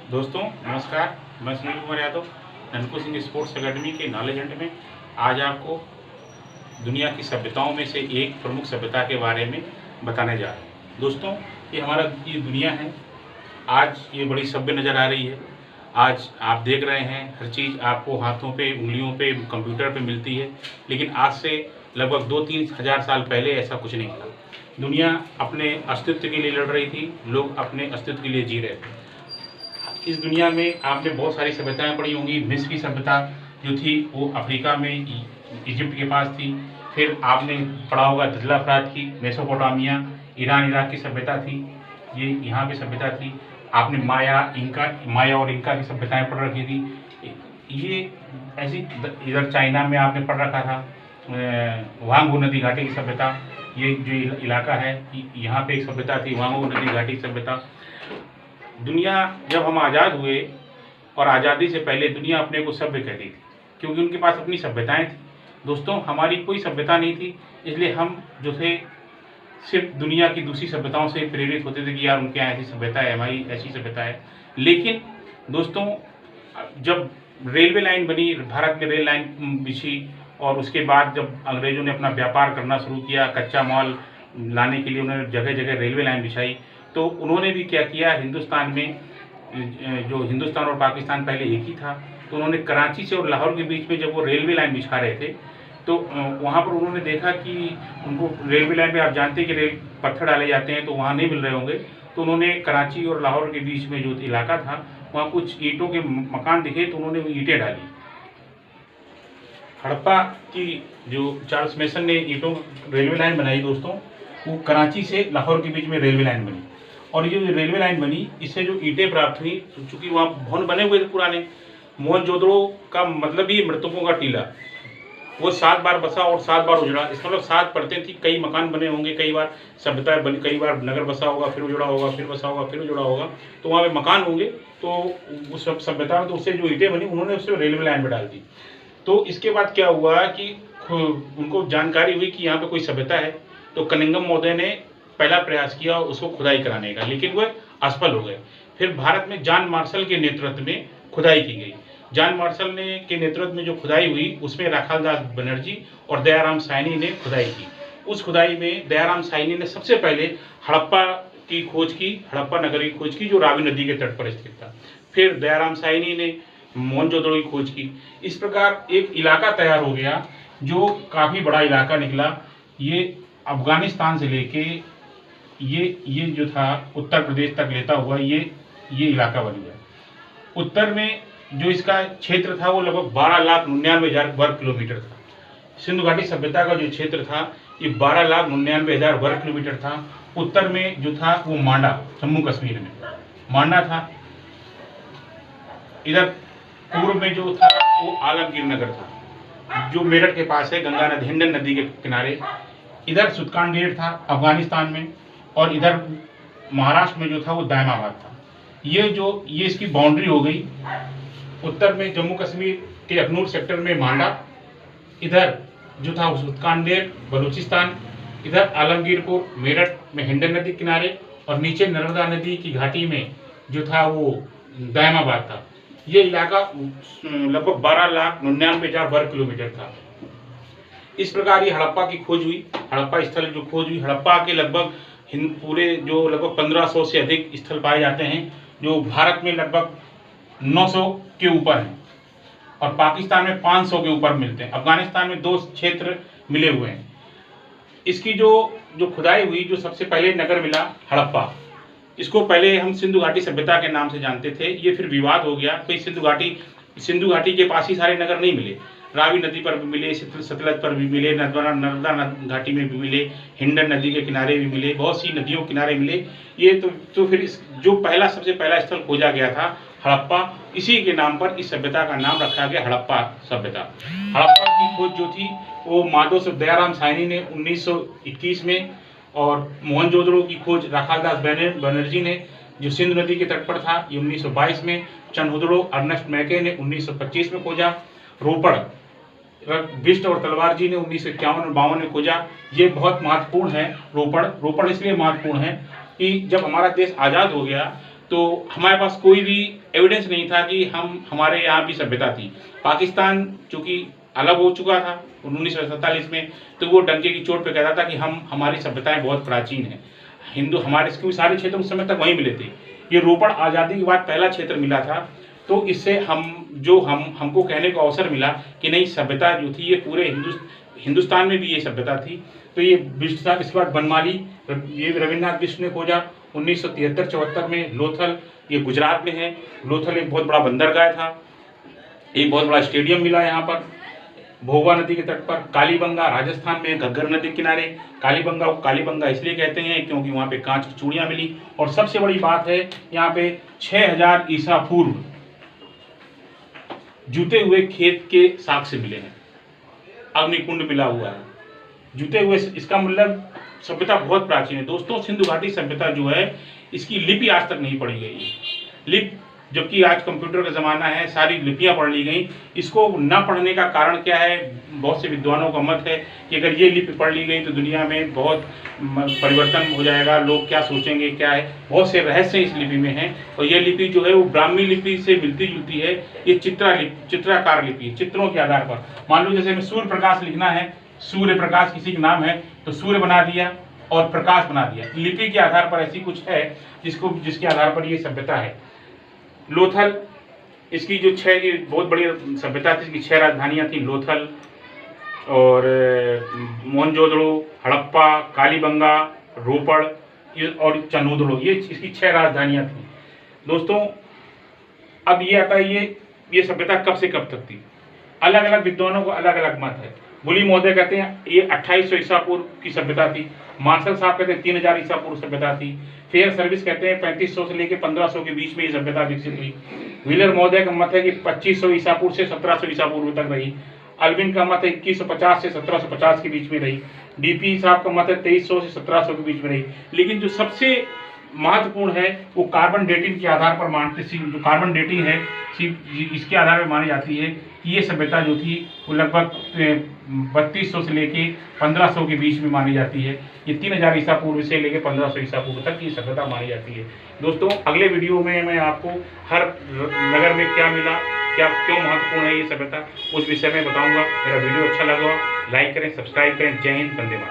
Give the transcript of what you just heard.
दोस्तों नमस्कार। मैं सुनील कुमार यादव ननकू सिंह स्पोर्ट्स एकेडमी के नॉलेज हंट में आज आपको दुनिया की सभ्यताओं में से एक प्रमुख सभ्यता के बारे में बताने जा रहे हैं। दोस्तों, ये दुनिया है। आज ये बड़ी सभ्य नज़र आ रही है। आज आप देख रहे हैं हर चीज़ आपको हाथों पे, उंगलियों पे, कंप्यूटर पे मिलती है, लेकिन आज से लगभग 2-3 हज़ार साल पहले ऐसा कुछ नहीं था। दुनिया अपने अस्तित्व के लिए लड़ रही थी, लोग अपने अस्तित्व के लिए जी रहे थे। इस दुनिया में आपने बहुत सारी सभ्यताएं पढ़ी होंगी। मिस्र की सभ्यता जो थी वो अफ्रीका में इजिप्ट के पास थी। फिर आपने पढ़ा होगा दजला फरात की मेसोपोटामिया, ईरान इराक की सभ्यता थी, ये यहाँ पे सभ्यता थी। आपने माया और इंका की सभ्यताएं पढ़ रखी थी। ये ऐसी इधर चाइना में आपने पढ़ रखा था वांगू नदी घाटी की सभ्यता। ये जो इलाका है यहाँ पे एक सभ्यता थी, वांगू नदी घाटी की सभ्यता। दुनिया जब हम आज़ाद हुए और आज़ादी से पहले दुनिया अपने को सभ्य कहती थी, क्योंकि उनके पास अपनी सभ्यताएं थी। दोस्तों, हमारी कोई सभ्यता नहीं थी, इसलिए हम जो थे सिर्फ दुनिया की दूसरी सभ्यताओं से प्रेरित होते थे कि यार उनके यहाँ ऐसी सभ्यता है, हमारी ऐसी सभ्यता है। लेकिन दोस्तों, जब रेलवे लाइन बनी, भारत में रेल लाइन बिछी, और उसके बाद जब अंग्रेज़ों ने अपना व्यापार करना शुरू किया, कच्चा माल लाने के लिए उन्होंने जगह जगह रेलवे लाइन बिछाई, तो उन्होंने भी क्या किया, हिंदुस्तान में जो हिंदुस्तान और पाकिस्तान पहले एक ही था, तो उन्होंने कराची से और लाहौर के बीच में जब वो रेलवे लाइन बिछा रहे थे, तो वहाँ पर उन्होंने देखा कि उनको रेलवे लाइन में, आप जानते हैं कि रेल पत्थर डाले जाते हैं तो वहाँ नहीं मिल रहे होंगे, तो उन्होंने कराची और लाहौर के बीच में जो इलाका था वहाँ कुछ ईंटों के मकान दिखे, तो उन्होंने वो ईंटें डाली। हड़प्पा की जो चार्ल्स मेसन ने ईंटों रेलवे लाइन बनाई दोस्तों, वो कराची से लाहौर के बीच में रेलवे लाइन बनी। और ये जो रेलवे लाइन बनी, इससे जो ईंटें प्राप्त हुई, चूँकि वहाँ भवन बने हुए थे पुराने, मोहनजोदड़ो का मतलब ही मृतकों का टीला। वो 7 बार बसा और 7 बार उजड़ा। इसका मतलब 7 परतें थी, कई मकान बने होंगे, कई बार सभ्यता बनी, कई बार नगर बसा होगा, फिर उजड़ा होगा, फिर बसा होगा, फिर उजड़ा होगा, तो वहाँ पे मकान होंगे। तो उस सब सभ्यता में तो उससे जो ईंटें बनी, उन्होंने उससे रेलवे लाइन में डाल दी। तो इसके बाद क्या हुआ कि उनको जानकारी हुई कि यहाँ पे कोई सभ्यता है, तो कनिंघम महोदय ने पहला प्रयास किया उसको खुदाई कराने का, लेकिन वह असफल हो गए। फिर भारत में जॉन मार्शल के नेतृत्व में खुदाई की गई। जॉन मार्शल ने के नेतृत्व में जो खुदाई हुई, उसमें राखालदास बनर्जी और दयाराम साहनी ने खुदाई की। उस खुदाई में दयाराम साहनी ने सबसे पहले हड़प्पा की खोज की, हड़प्पा नगर की खोज की, जो रावी नदी के तट पर स्थित था। फिर दयाराम साहनी ने मोहनजोदड़ो की खोज की। इस प्रकार एक इलाका तैयार हो गया, जो काफ़ी बड़ा इलाका निकला। ये अफगानिस्तान से लेके ये जो था उत्तर प्रदेश तक लेता हुआ ये इलाका बन गया। उत्तर में जो इसका क्षेत्र था वो लगभग 12,99,000 वर्ग किलोमीटर था। सिंधु घाटी सभ्यता का जो क्षेत्र था ये 12,99,000 वर्ग किलोमीटर था। उत्तर में जो था वो मांडा, जम्मू कश्मीर में मांडा था। इधर पूर्व में जो था वो आलमगीर नगर था, जो मेरठ के पास है, गंगा नदी, हिंडन नदी के किनारे। इधर सुल्तानगंज था अफगानिस्तान में, और इधर महाराष्ट्र में जो था वो दायमाबाद था। ये इसकी बाउंड्री हो गई। उत्तर में जम्मू कश्मीर के अखनूर सेक्टर में मांडा, इधर जो था वो सुल्तानगंज बलूचिस्तान, इधर आलमगीरपुर मेरठ में हिंडन नदी किनारे, और नीचे नर्मदा नदी की घाटी में जो था वो दायमाबाद था। ये इलाका लगभग 12,99,000 वर्ग किलोमीटर था। इस प्रकार ये हड़प्पा की खोज हुई। हड़प्पा स्थल जो खोज हुई, हड़प्पा के लगभग पूरे जो लगभग 1500 से अधिक स्थल पाए जाते हैं, जो भारत में लगभग 900 के ऊपर हैं, और पाकिस्तान में 500 के ऊपर मिलते हैं। अफगानिस्तान में 2 क्षेत्र मिले हुए हैं। इसकी जो खुदाई हुई, जो सबसे पहले नगर मिला हड़प्पा, इसको पहले हम सिंधु घाटी सभ्यता के नाम से जानते थे। ये फिर विवाद हो गया, कोई सिंधु घाटी के पास ही सारे नगर नहीं मिले। रावी नदी पर भी मिले, सतलज पर भी मिले, नर्मदा घाटी में भी मिले, हिंडन नदी के किनारे भी मिले, बहुत सी नदियों के किनारे मिले। ये तो फिर जो सबसे पहला स्थल खोजा गया था हड़प्पा, इसी के नाम पर इस सभ्यता का नाम रखा गया, हड़प्पा सभ्यता। हड़प्पा की खोज जो थी वो माधव से दयाराम साहनी ने 1921 में, और मोहनजोदड़ो की खोज राखालदास बनर्जी ने, जो सिंधु नदी के तट पर था, ये 1922 में। चनहुदड़ो अर्नेस्ट मैके ने 1925 में खोजा। रोपड़ बिष्ट और तलवार जी ने 1951 और 52 में खोजा। ये बहुत महत्वपूर्ण है। रोपड़ इसलिए महत्वपूर्ण है कि जब हमारा देश आज़ाद हो गया तो हमारे पास कोई भी एविडेंस नहीं था कि हमारे यहाँ भी सभ्यता थी। पाकिस्तान चूँकि अलग हो चुका था 1947 में, तो वो डंके की चोट पे कहता था कि हमारी सभ्यताएं बहुत प्राचीन हैं। हिंदू हमारे क्योंकि सारे क्षेत्र उस समय तक वहीं मिले थे। ये रोपड़ आज़ादी के बाद पहला क्षेत्र मिला था, तो इससे हमको कहने को अवसर मिला कि नहीं, सभ्यता जो थी ये पूरे हिंदुस्तान में भी ये सभ्यता थी। तो ये विश्व इसके बाद बनमाली, ये रविन्द्रनाथ बिष्ट ने खोजा 1973-74 में। लोथल ये गुजरात में है। लोथल एक बहुत बड़ा बंदरगाह था, एक बहुत बड़ा स्टेडियम मिला यहाँ पर भोगवा नदी के तट पर। कालीबंगा राजस्थान में, घग्गर नदी के किनारे। कालीबंगा को कालीबंगा इसलिए कहते हैं क्योंकि वहाँ पे कांच की चूड़ियाँ मिली। और सबसे बड़ी बात है, यहाँ पे 6000 ईसा पूर्व जूते हुए खेत के साक्ष्य मिले हैं। अग्निकुंड मिला हुआ है जूते हुए। इसका मतलब सभ्यता बहुत प्राचीन है दोस्तों। सिंधु घाटी सभ्यता जो है, इसकी लिपि आज तक नहीं पढ़ी गई है। जबकि आज कंप्यूटर का ज़माना है, सारी लिपियां पढ़ ली गई। इसको न पढ़ने का कारण क्या है? बहुत से विद्वानों का मत है कि अगर ये लिपि पढ़ ली गई तो दुनिया में बहुत परिवर्तन हो जाएगा, लोग क्या सोचेंगे, क्या है। बहुत से रहस्य इस लिपि में हैं। और ये लिपि जो है वो ब्राह्मी लिपि से मिलती जुलती है। ये चित्राकार लिपि, चित्रों के आधार पर। मान लो जैसे हमें सूर्य प्रकाश लिखना है, सूर्य प्रकाश किसी का नाम है तो सूर्य बना दिया और प्रकाश बना दिया। लिपि के आधार पर ऐसी कुछ है जिसके आधार पर ये सभ्यता है। लोथल, इसकी जो बहुत बड़ी सभ्यता थी, इसकी 6 राजधानियाँ थी। लोथल और मोहनजोदड़ो, हड़प्पा, कालीबंगा, रोपड़ और चनोदड़ो, ये इसकी 6 राजधानियाँ थी दोस्तों। अब ये आता है ये सभ्यता कब से कब तक थी। अलग अलग विद्वानों को अलग अलग मत है। बुली महोदय कहते हैं ये 2800 ईसा पूर्व की सभ्यता थी। मार्शल साहब कहते हैं 3000 ईसा पूर्व सभ्यता थी। फेयर सर्विस कहते हैं 3500 से लेकर 1500 के बीच में ये सभ्यता विकसित हुई। व्हीलर महोदय का मत है कि 2500 ईसा पूर्व से 1700 ईसा पूर्व तक रही। अल्विन का मत है 2150 से 1750 के बीच में रही। डीपी साहब का मत है 2300 से 1700 के बीच में रही। लेकिन जो सबसे महत्वपूर्ण है वो कार्बन डेटिंग के आधार पर मानते, जो कार्बन डेटिंग है इसके आधार पर मानी जाती है कि ये सभ्यता जो थी वो लगभग 3200 से लेके 1500 के बीच में मानी जाती है। ये 3000 ईसा पूर्व से लेके 1500 ईसा पूर्व तक की सभ्यता मानी जाती है दोस्तों। अगले वीडियो में मैं आपको हर नगर में क्या मिला, क्यों महत्वपूर्ण है ये सभ्यता, उस विषय में बताऊंगा। मेरा वीडियो अच्छा लगा लाइक करें, सब्सक्राइब करें। जय हिंद, वंदे मातरम।